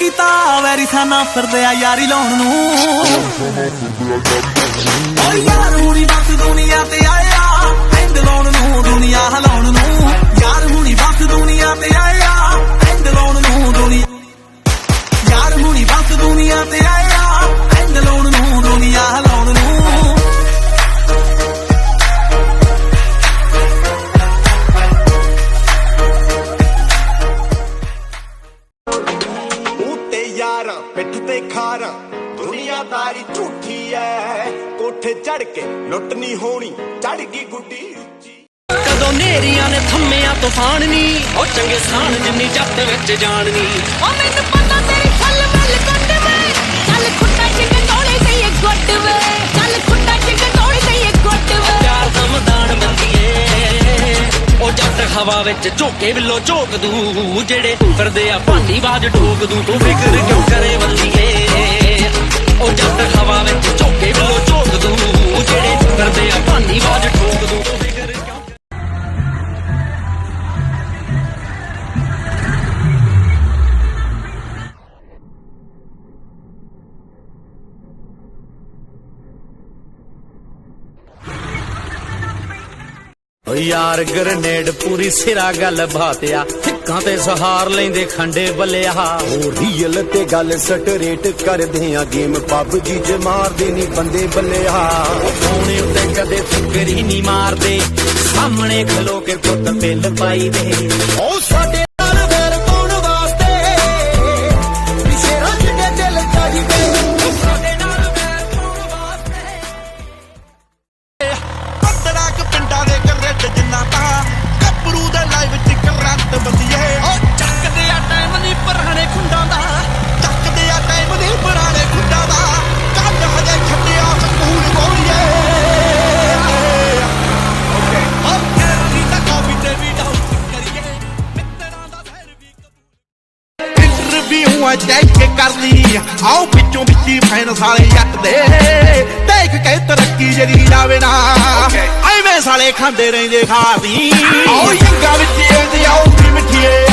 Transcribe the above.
ਕੀਤਾ ਵੈਰੀ ਸਾਨਾ ਫਿਰਦੇ ਆ ਯਾਰੀ ਲਾਉਣ ਨੂੰ। ਓ ਯਾਰ ਹੁਣੀ ਬਸ ਦੁਨੀਆ ਤੇ ਆਇਆ ਐਂਡ ਲਾਉਣ ਨੂੰ, ਦੁਨੀਆ ਹਿਲਾਉਣ ਨੂੰ। ਯਾਰ ਹੁਣੀ ਬਸ ਦੁਨੀਆ ਤੇ ਆਇਆ ਐਂਡ ਲਾਉਣ ਨੂੰ, ਦੁਨੀਆ ਯਾਰ ਹੁਣੀ ਬਸ ਦੁਨੀਆ ਤੇ ਆਇਆ ਐਂਡ ਲਾਉਣ ਨੂੰ, ਦੁਨੀਆ ਹਿਲਾਉਣ ਨੂੰ। ਪਿੱਠ ਤੇ ਖਾਰਾਂ ਦੁਨੀਆਦਾਰੀ ਝੂਠੀ ਐ, ਕੋਠੇ ਚੜ ਕੇ ਲੁੱਟ ਨਹੀਂ ਹੋਣੀ, ਚੜ ਗਈ ਗੁੱਡੀ ਉੱਚੀ। ਕਦੋਂ ਨੇਰੀਆਂ ਨੇ ਥੰਮਿਆ ਤੂਫਾਨ ਨੀ, ਉਹ ਚੰਗੇ ਸਾਨ ਜਿੰਨੀ ਜੱਟ ਵਿੱਚ ਜਾਣ ਨੀ। ਉਹ ਮੈਨੂੰ ਪਤਾ ਤੇਰੀ ਛੱਲ ਵੱਲ ਕੱਢ ਵੇ, ਚੱਲ ਖੁੱਟਾ ਚਿੰਗ ਤੋੜੇ ਸਹੀ ਗੁੱਟ ਵੇ, ਚੱਲ ਖੁੱਟਾ ਚਿੰਗ ਤੋੜੇ ਸਹੀ ਗੁੱਟ ਵੇ। ਪਿਆਰ ਦਾ ਮੈਦਾਨ ਬੰਦੀਏ, ਉਹ ਜੱਟ ਹਵਾ ਵਿੱਚ ਝੋਕੇ ਵਿੱਲੋ ਝੋਕ ਦੂ, ਜਿਹੜੇ ਫਿਰਦੇ ਆ ਭਾਂਡੀ ਬਾਜ ਠੋਕ ਦੂ। ਤੂੰ ਫਿਕਰ ਕਿਉਂ ਕਰੇ ਬੱਲੀਏ, ਉਹ ਜੱਟ ਹਵਾ ਵਿੱਚ ਝੋਕੇ ਵਿੱਲੋ ਝੋਕ ਦੂ, ਜਿਹੜੇ ਫਿਰਦੇ ਆ ਭਾਂਡੀ ਬਾਜ ਠੋਕ ਦੂ। ਤੂੰ ਫਿਕਰ ਕਿਉਂ ਓ ਯਾਰ ਗ੍ਰਨੇਡ ਪੂਰੀ ਸਿਰਾ ਗੱਲ ਬਾਤਿਆ, ਹਿੱਕਾਂ ਤੇ ਸਹਾਰ ਲੈਂਦੇ ਖੰਡੇ ਬੱਲਿਆ। ਉਹ ਰੀਅਲ ਤੇ ਗੱਲ ਸਟਰੇਟ ਕਰਦੇ ਆ, ਗੇਮ ਪਬਜੀ ਚ ਮਾਰਦੇ ਨੀ ਬੰਦੇ ਬੱਲਿਆ। ਸੋਨੇ ਉੱਤੇ ਕਦੇ ਫਿਕਰ ਹੀ ਨਹੀਂ ਮਾਰਦੇ, ਸਾਹਮਣੇ ਖਲੋ ਕੇ ਪੁੱਤ ਬਿੱਲ ਪਾਈ ਦੇ। ਉਹ ਸਾਡੇ ਨਾਲ ਵੈਰ ਪਾਉਣ ਵਾਸਤੇ ਸ਼ੇਰਾਂ ਜਿਹੇ ਦਿਲ ਚਾਹੀਦੇ, ਸਾਡੇ ਨਾਲ ਵੈਰ ਪਾਉਣ ਵਾਸਤੇ। ਪੱਤੜਾ ਕ ਪਿੰਡਾਂ ਦੇ ਕਰੇਟ ਜਿੰਨਾ ਤਾਂ ਗੱਭਰੂ ਦੇ ਲਾਈਵ ਚ ਕਰੰਟ ਬੰਦੀਏ। ਉਹ ਚੱਕਦੇ ਆ ਟਾਈਮ ਨਹੀਂ ਪੁਰਾਣੇ ਖੁੰਡਾਂ ਦਾ, ਚੱਕਦੇ ਆ ਟਾਈਮ ਨਹੀਂ ਪੁਰਾਣੇ ਖੁੰਡਾਂ ਦਾ। ਕੱਲ ਹਜੇ ਛੱਡਿਆ ਸਕੂਲ ਗੋਲੀਏ, ਉਹ ਕੈਰੀ ਤਾਂ ਕਾਫੀ ਤੇ ਵੀ ਡਾਊਟ ਕਰੀਏ, ਮਿੱਤਰਾਂ ਦਾ ਜ਼ਹਿਰ ਵੀ ਕਬੂਲ। ਇੰਟਰਵਿਊ ਚੈੱਕ ਕਰ ਲਈ, ਆਓ ਵਿੱਚੋਂ ਵਿੱਚੀ ਫੈਨ ਸਾਲੇ ਜੱਟ ਦੇ, ਦੇਖ ਕੇ ਤਰੱਕੀ ਜਰੀ ਜਾਵੇ ਨਾ, ਐਵੇਂ ਸਾਲੇ ਖਾਂਦੇ ਰਹਿੰਦੇ ਖਾਦੀ। ਆਓ ਯੰਗਾ ਵਿੱਚ ਆਉਂਦੀ ਆਓ ਮਿੱਠੀਏ।